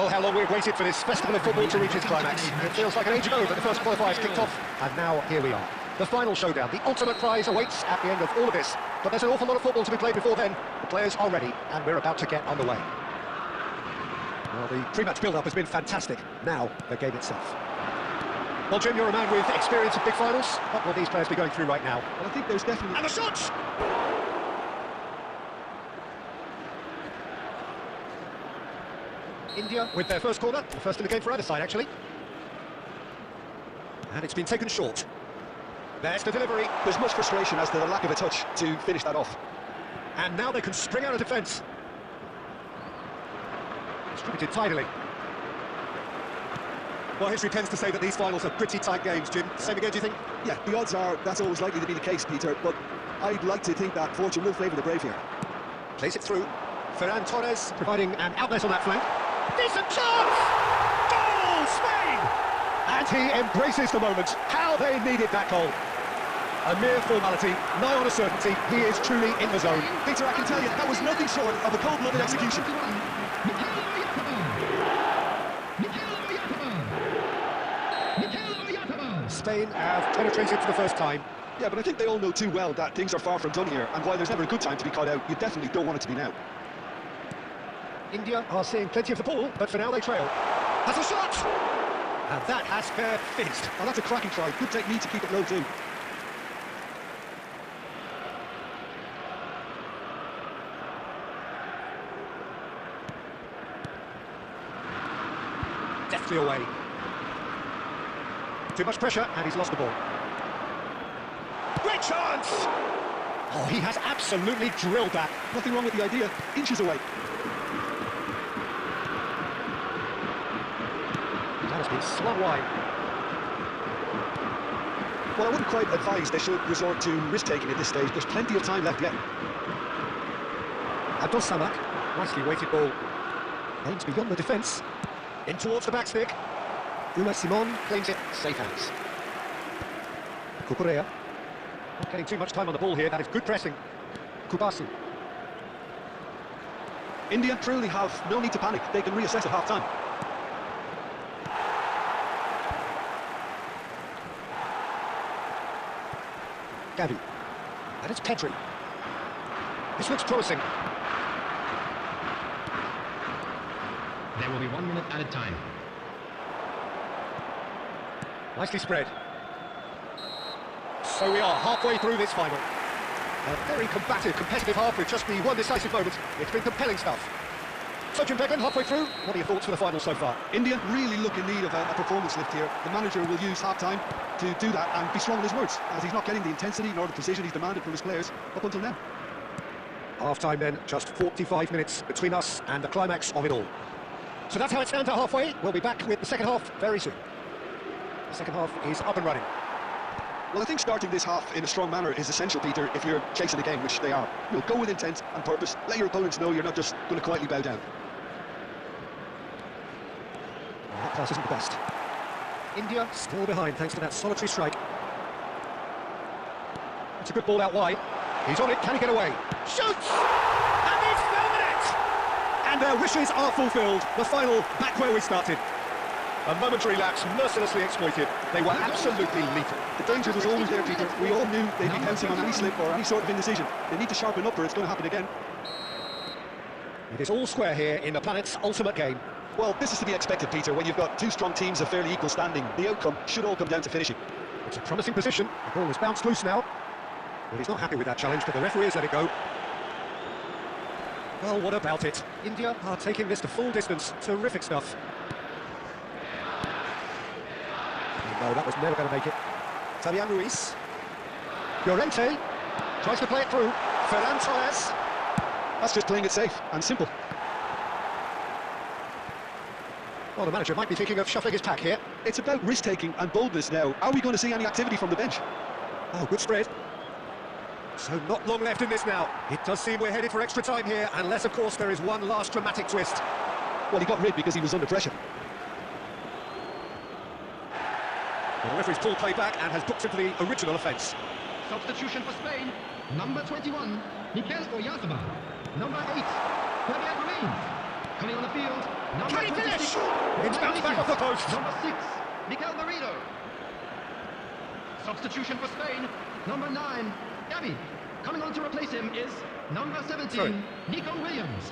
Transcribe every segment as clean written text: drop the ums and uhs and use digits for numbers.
Oh, how long we've waited for this festival of football to reach its climax. It feels like an age ago that the first qualifiers kicked off, and now here we are. The final showdown, the ultimate prize awaits at the end of all of this. But there's an awful lot of football to be played before then. The players are ready, and we're about to get underway. Well, the pre-match build-up has been fantastic. Now, the game itself. Well, Jim, you're a man with experience of big finals. What will these players be going through right now? Well, I think there's definitely... And the shot! India with their first corner, the first in the game for either side, actually. And it's been taken short. There's the delivery. There's much frustration as to the lack of a touch to finish that off. And now they can spring out of defence. Distributed tidily. Well, history tends to say that these finals are pretty tight games, Jim. Same again, do you think? Yeah, the odds are that's always likely to be the case, Peter, but I'd like to think that fortune will favour the brave here. Plays it through. Ferran Torres providing an outlet on that flank. Decent chance! Goal, Spain! And he embraces the moment. How they needed that goal. A mere formality, nigh on a certainty. He is truly in the zone. Peter, I can tell you, that was nothing short of a cold-blooded execution. Spain have penetrated for the first time. Yeah, but I think they all know too well that things are far from done here, and while there's never a good time to be caught out, you definitely don't want it to be now. India are seeing plenty of the ball, but for now they trail. Has a shot! And that has fair finished. Oh, that's a cracking try. Good technique to keep it low too. Deftly away. Too much pressure, and he's lost the ball. Great chance! Oh, he has absolutely drilled that. Nothing wrong with the idea. Inches away. That has been slung wide. Well, I wouldn't quite advise they should resort to risk-taking at this stage. There's plenty of time left yet. Abdul Samad, nicely weighted ball. Aims beyond the defence. In towards the back stick. Uma Simon claims it, safe hands. Kukurea. Not getting too much time on the ball here, that is good pressing. Kubasu. India truly have no need to panic. They can reassess at half-time. Gavi. And it's Pedri. This looks promising. There will be 1 minute at a time. Nicely spread. So we are halfway through this final. A very combative, competitive half with just the one decisive moment. It's been compelling stuff. So Jim Beglin, halfway through, what are your thoughts for the final so far? India really look in need of a performance lift here. The manager will use half-time to do that and be strong in his words, as he's not getting the intensity nor the precision he's demanded from his players up until now. Half-time then, just 45 minutes between us and the climax of it all. So that's how it stands at halfway. We'll be back with the second half very soon. The second half is up and running. Well, I think starting this half in a strong manner is essential, Peter, if you're chasing the game, which they are. You'll go with intent and purpose. Let your opponents know you're not just going to quietly bow down. Well, that pass isn't the best. India still behind thanks to that solitary strike. It's a good ball out wide. He's on it, can he get away? Shoots! And he's found it! And their wishes are fulfilled. The final back where we started. A momentary lapse mercilessly exploited. They were absolutely lethal. The danger was always there, Peter. We all knew they'd be pouncing on any slip or any sort of indecision. They need to sharpen up or it's going to happen again. It is all square here in the planet's ultimate game. Well, this is to be expected, Peter, when you've got two strong teams of fairly equal standing. The outcome should all come down to finishing. It's a promising position. The ball is bounced loose now. Well, he's not happy with that challenge, but the referee has let it go. Well, what about it? India are taking this to full distance. Terrific stuff. No, that was never going to make it. Fabian Ruiz. Llorente tries to play it through. Ferran Torres. That's just playing it safe and simple. Well, the manager might be thinking of shuffling his pack here. It's about risk-taking and boldness now. Are we going to see any activity from the bench? Oh, good spread. So not long left in this now. It does seem we're headed for extra time here, unless, of course, there is one last dramatic twist. Well, he got rid because he was under pressure. The referee's pulled play back and has booked him for the original offence. Substitution for Spain. Number 21, Mikel Oyarzabal. Number 8, Fabian Ruiz. Coming on the field, Number Can he finish? 26. It's bounced back off the post. Number 6, Mikel Merino. Substitution for Spain. Number 9, Gavi. Coming on to replace him is number 17, Sorry. Nico Williams.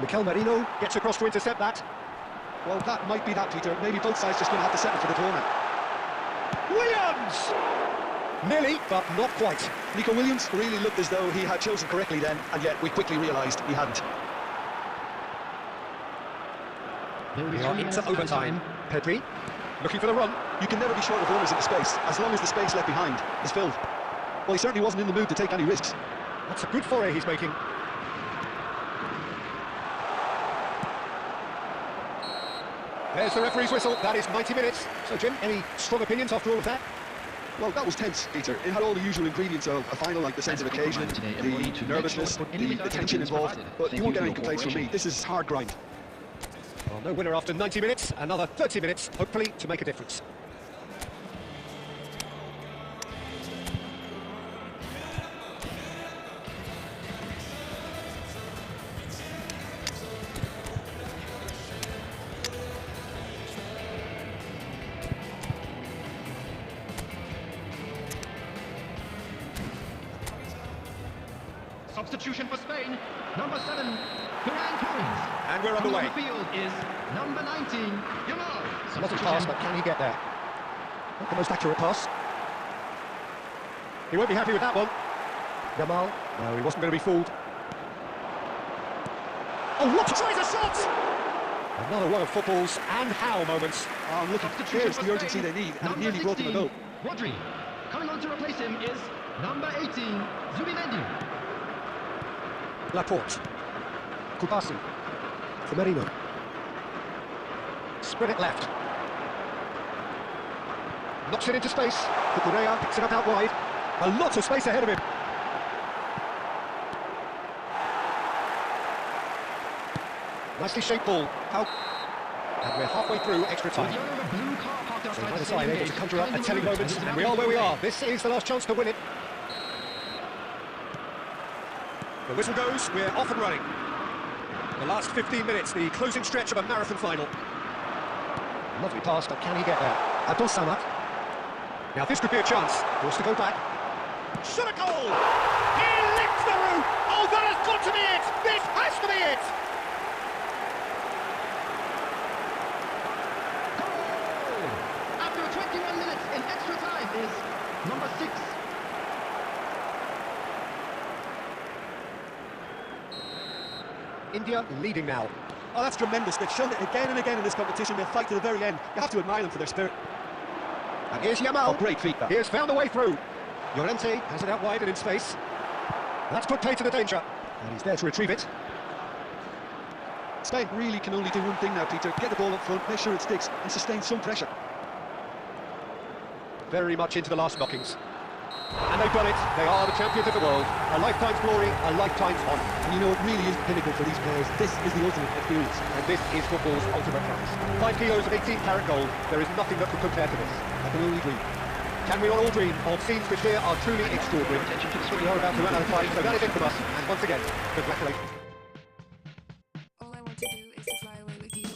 Mikel Merino gets across to intercept that. Well, that might be that, Peter. Maybe both sides just going to have to settle for the draw now. Williams! Nearly, but not quite. Nico Williams really looked as though he had chosen correctly then, and yet we quickly realised he hadn't. We are into overtime. Pedri, looking for the run. You can never be short of runners in the space, as long as the space left behind is filled. Well, he certainly wasn't in the mood to take any risks. That's a good foray he's making. There's the referee's whistle. That is 90 minutes. So, Jim, any strong opinions after all of that? Well, that was tense, Peter. It had all the usual ingredients of a final, like the sense of occasion, the nervousness, the tension involved. But you won't get any complaints from me. This is hard grind. Well, no winner after 90 minutes. Another 30 minutes, hopefully, to make a difference. Substitution for Spain. Number 7, Ferran Torres. And we're Coming underway. on the field is number 19, Yamal. Not a pass, but can he get there? Not the most accurate pass. He won't be happy with that one. Yamal, no, he wasn't going to be fooled. Oh, what? Tries a shot! Another one of football's and how moments. Oh, look, here's the urgency they need, and it nearly brought them a goal. Rodri. Coming on to replace him is number 18, Zubimendi. Laporte. Kubasi. For Merino. Spread it left. Knocks it into space. Cucurella picks it up out wide. A lot of space ahead of him. Nicely shaped ball. How? And we're halfway through extra time. So neither side able to conjure up a telling moment, and we are where we are. This is the last chance to win it. The whistle goes, we're off and running. The last 15 minutes, the closing stretch of a marathon final. Lovely pass, but can he get there? Abdul Samad. Now this could be a chance. Forced to go back. Shot a goal! He licks the roof! Oh, that has got to be it! This has to be it! Goal! After 21 minutes in extra time is number 6. India leading now. Oh, that's tremendous. They've shown it again and again in this competition. They'll fight to the very end. You have to admire them for their spirit. And here's Yamal. Oh, great feat, that. He has found a way through. Llorente has it out wide and in space. That's put play to the danger. And he's there to retrieve it. Spain really can only do one thing now, Peter. Get the ball up front, make sure it sticks, and sustain some pressure. Very much into the last knockings. And they've done it. They are the champions of the world. A lifetime's glory, a lifetime's honour. And you know, it really is pinnacle for these players. This is the ultimate experience. And this is football's ultimate prize. 5 kilos of 18-carat gold. There is nothing that could compare to this. I can only dream. Can we not all dream of scenes which here are truly extraordinary? We are about to run out of time, so that is it from us. And once again, congratulations. All I want to do is to fly away with you.